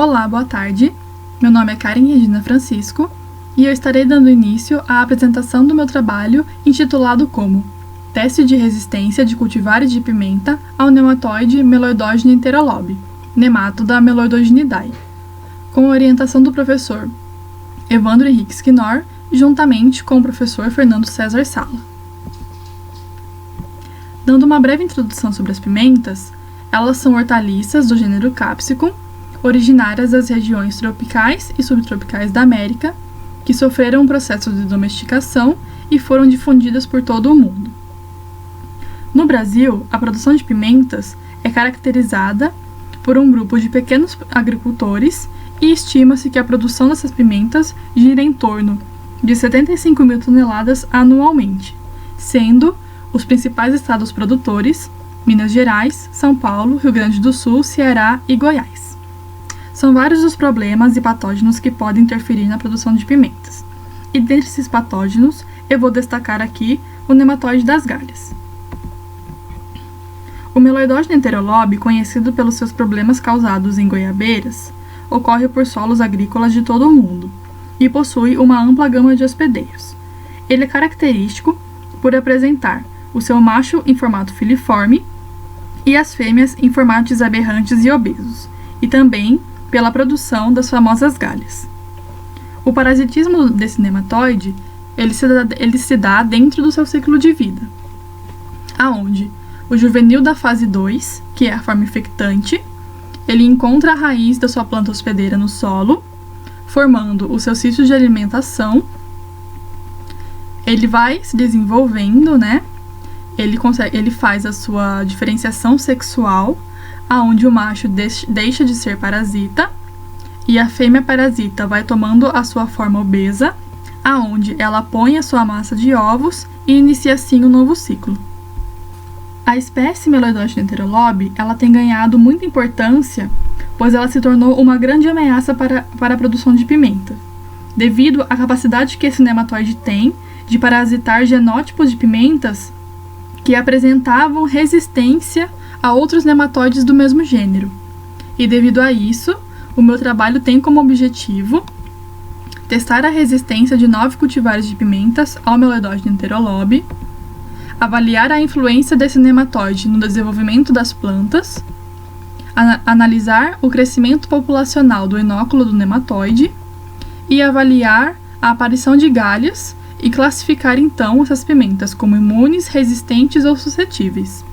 Olá, boa tarde. Meu nome é Karen Regina Francisco e eu estarei dando início à apresentação do meu trabalho intitulado como Teste de resistência de cultivares de pimenta ao nematóide Meloidogene enterolobe, Nematoda meloidogenidae, com a orientação do professor Evandro Henrique Sknor, juntamente com o professor Fernando César Sala. Dando uma breve introdução sobre as pimentas, elas são hortaliças do gênero Capsicum, originárias das regiões tropicais e subtropicais da América, que sofreram um processo de domesticação e foram difundidas por todo o mundo. No Brasil, a produção de pimentas é caracterizada por um grupo de pequenos agricultores e estima-se que a produção dessas pimentas gira em torno de 75 mil toneladas anualmente, sendo os principais estados produtores Minas Gerais, São Paulo, Rio Grande do Sul, Ceará e Goiás. São vários os problemas e patógenos que podem interferir na produção de pimentas. E dentre esses patógenos, eu vou destacar aqui o nematóide das galhas. O Meloidogene enterolobe, conhecido pelos seus problemas causados em goiabeiras, ocorre por solos agrícolas de todo o mundo e possui uma ampla gama de hospedeiros. Ele é característico por apresentar o seu macho em formato filiforme e as fêmeas em formatos aberrantes e obesos, e também pela produção das famosas galhas. O parasitismo desse nematóide ele se dá dentro do seu ciclo de vida, aonde o juvenil da fase 2, que é a forma infectante, ele encontra a raiz da sua planta hospedeira no solo, formando o seu sítio de alimentação. Ele vai se desenvolvendo, né? Ele faz a sua diferenciação sexual, aonde o macho deixa de ser parasita e a fêmea parasita vai tomando a sua forma obesa, aonde ela põe a sua massa de ovos e inicia assim um novo ciclo. A espécie Meloidogene enterolobe, ela tem ganhado muita importância, pois ela se tornou uma grande ameaça para a produção de pimenta, devido à capacidade que esse nematóide tem de parasitar genótipos de pimentas que apresentavam resistência a outros nematóides do mesmo gênero. E devido a isso, o meu trabalho tem como objetivo testar a resistência de 9 cultivares de pimentas ao Meloidogene enterolobe, avaliar a influência desse nematóide no desenvolvimento das plantas, analisar o crescimento populacional do inóculo do nematóide e avaliar a aparição de galhas e classificar então essas pimentas como imunes, resistentes ou suscetíveis.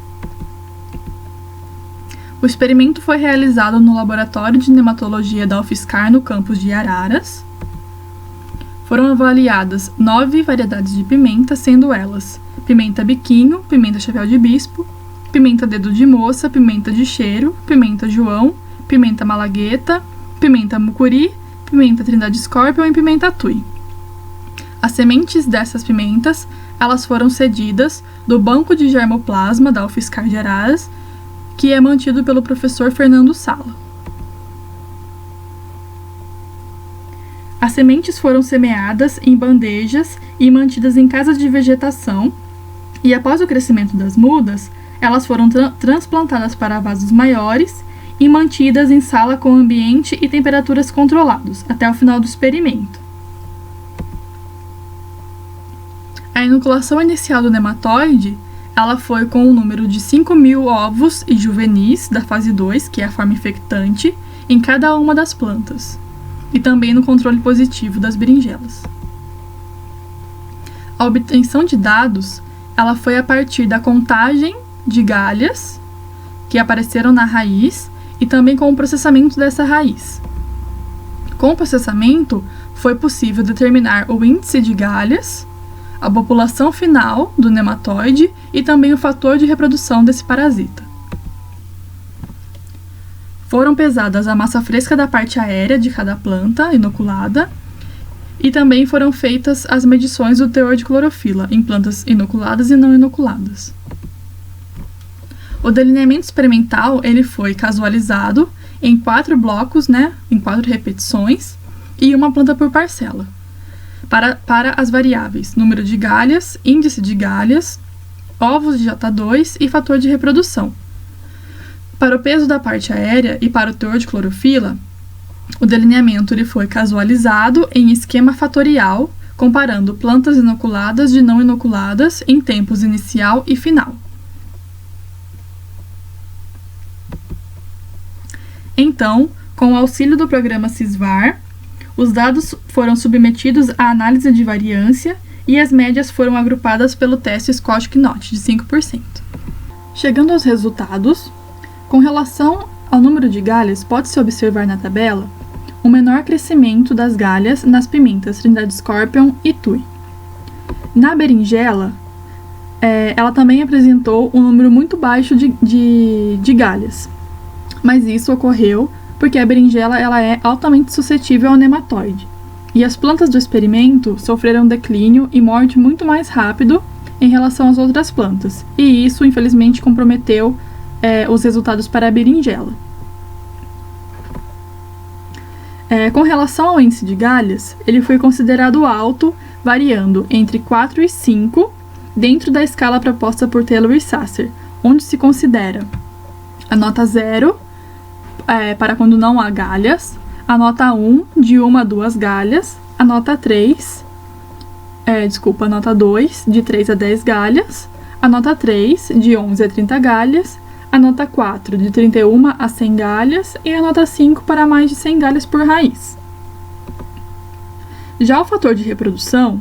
O experimento foi realizado no Laboratório de Nematologia da UFSCar no campus de Araras. Foram avaliadas 9 variedades de pimenta, sendo elas pimenta biquinho, pimenta chapéu de bispo, pimenta dedo de moça, pimenta de cheiro, pimenta joão, pimenta malagueta, pimenta mucuri, pimenta trindade scorpion e pimenta tui. As sementes dessas pimentas, elas foram cedidas do Banco de Germoplasma da UFSCar de Araras, que é mantido pelo professor Fernando Sala. As sementes foram semeadas em bandejas e mantidas em casas de vegetação, e após o crescimento das mudas, elas foram transplantadas para vasos maiores e mantidas em sala com ambiente e temperaturas controlados, até o final do experimento. A inoculação inicial do nematóide, ela foi com o número de 5.000 ovos e juvenis da fase 2, que é a forma infectante, em cada uma das plantas, e também no controle positivo das berinjelas. A obtenção de dados, ela foi a partir da contagem de galhas que apareceram na raiz e também com o processamento dessa raiz. Com o processamento, foi possível determinar o índice de galhas, a população final do nematóide e também o fator de reprodução desse parasita. Foram pesadas a massa fresca da parte aérea de cada planta inoculada e também foram feitas as medições do teor de clorofila em plantas inoculadas e não inoculadas. O delineamento experimental ele foi casualizado em 4 blocos, em 4 repetições e uma planta por parcela, para as variáveis número de galhas, índice de galhas, ovos de J2 e fator de reprodução. Para o peso da parte aérea e para o teor de clorofila, O delineamento ele foi casualizado em esquema fatorial, comparando plantas inoculadas de não inoculadas em tempos inicial e final. Então, com o auxílio do programa SysVar, os dados foram submetidos à análise de variância e as médias foram agrupadas pelo teste Scott-Knott de 5%. Chegando aos resultados, com relação ao número de galhas, pode-se observar na tabela o menor crescimento das galhas nas pimentas Trindade Scorpion e Tui. Na berinjela, ela também apresentou um número muito baixo de galhas, mas isso ocorreu porque a berinjela ela é altamente suscetível ao nematóide, e as plantas do experimento sofreram declínio e morte muito mais rápido em relação às outras plantas, e isso infelizmente comprometeu os resultados para a berinjela. Com relação ao índice de galhas, ele foi considerado alto, variando entre 4 e 5 dentro da escala proposta por Taylor e Sasser, onde se considera a nota 0 para quando não há galhas, a nota 1 de 1 a 2 galhas, a nota 2 de 3 a 10 galhas, a nota 3 de 11 a 30 galhas, a nota 4 de 31 a 100 galhas e a nota 5 para mais de 100 galhas por raiz. Já o fator de reprodução,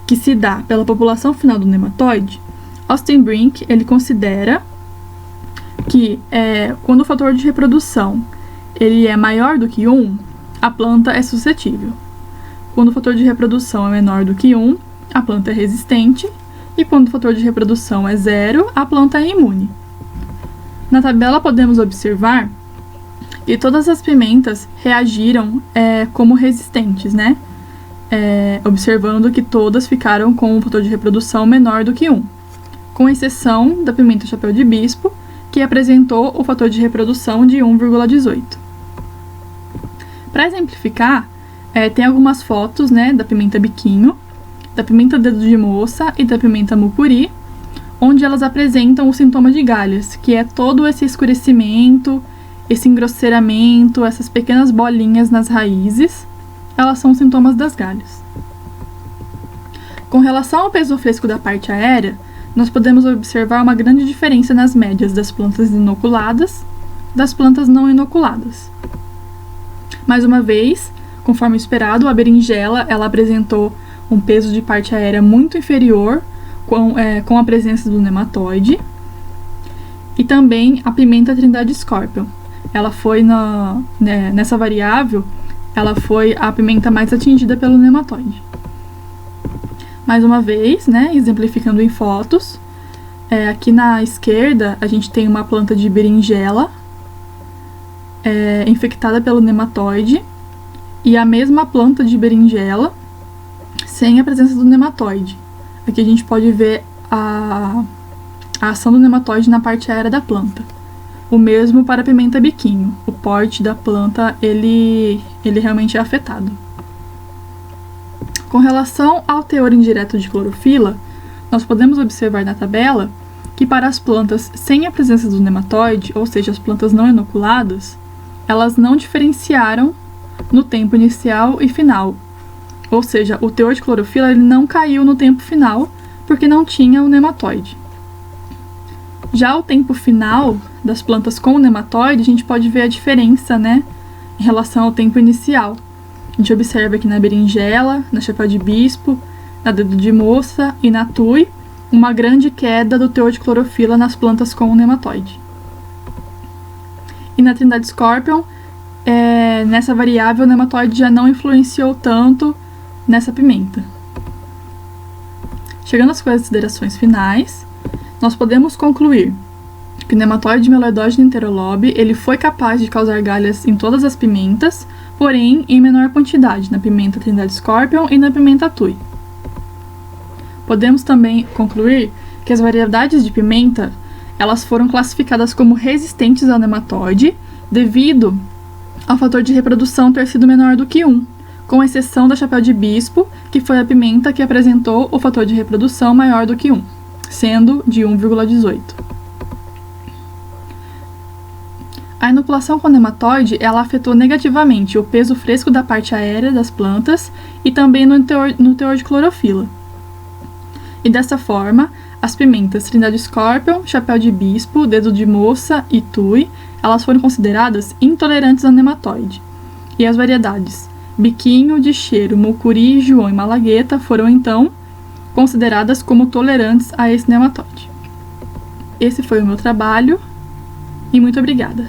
que se dá pela população final do nematóide, Austin Brink ele considera que quando o fator de reprodução ele é maior do que 1, a planta é suscetível. Quando o fator de reprodução é menor do que 1, a planta é resistente, e quando o fator de reprodução é 0, a planta é imune. Na tabela podemos observar que todas as pimentas reagiram como resistentes, né? Observando que todas ficaram com um fator de reprodução menor do que 1, com exceção da pimenta chapéu de bispo, que apresentou o fator de reprodução de 1,18. Para exemplificar, tem algumas fotos, né, da pimenta biquinho, da pimenta dedo de moça e da pimenta mucuri, onde elas apresentam o sintoma de galhas, que é todo esse escurecimento, esse engrosseiramento, essas pequenas bolinhas nas raízes, elas são sintomas das galhas. Com relação ao peso fresco da parte aérea, nós podemos observar uma grande diferença nas médias das plantas inoculadas das plantas não inoculadas. Mais uma vez, conforme esperado, a berinjela ela apresentou um peso de parte aérea muito inferior com a presença do nematóide, e também a pimenta Trindade Scorpion. Ela foi nessa variável, ela foi a pimenta mais atingida pelo nematóide. Mais uma vez, né, exemplificando em fotos, aqui na esquerda a gente tem uma planta de berinjela infectada pelo nematóide, e a mesma planta de berinjela sem a presença do nematóide. Aqui a gente pode ver a ação do nematóide na parte aérea da planta. O mesmo para a pimenta biquinho. O porte da planta, ele realmente é afetado. Com relação ao teor indireto de clorofila, nós podemos observar na tabela que para as plantas sem a presença do nematóide, ou seja, as plantas não inoculadas, elas não diferenciaram no tempo inicial e final. Ou seja, o teor de clorofila ele não caiu no tempo final porque não tinha o nematóide. Já o tempo final das plantas com o nematóide, a gente pode ver a diferença, né, em relação ao tempo inicial. A gente observa aqui na berinjela, na chapéu de bispo, na dedo de moça e na tui, uma grande queda do teor de clorofila nas plantas com o nematóide. E na Trindade Scorpion, nessa variável, o nematóide já não influenciou tanto nessa pimenta. Chegando às considerações finais, nós podemos concluir que o nematóide meloidógeno enterolobe ele foi capaz de causar galhas em todas as pimentas, porém em menor quantidade na pimenta Trindade Scorpion e na pimenta tui. Podemos também concluir que as variedades de pimenta elas foram classificadas como resistentes ao nematóide devido ao fator de reprodução ter sido menor do que 1, com exceção da chapéu de bispo, que foi a pimenta que apresentou o fator de reprodução maior do que 1, sendo de 1,18. A inoculação com nematóide, ela afetou negativamente o peso fresco da parte aérea das plantas e também no teor de clorofila. E dessa forma, as pimentas Trindade Scorpion, Chapéu de Bispo, Dedo de Moça e Tui, elas foram consideradas intolerantes ao nematóide. E as variedades Biquinho, de Cheiro, Mucuri, João e Malagueta foram então consideradas como tolerantes a esse nematóide. Esse foi o meu trabalho e muito obrigada!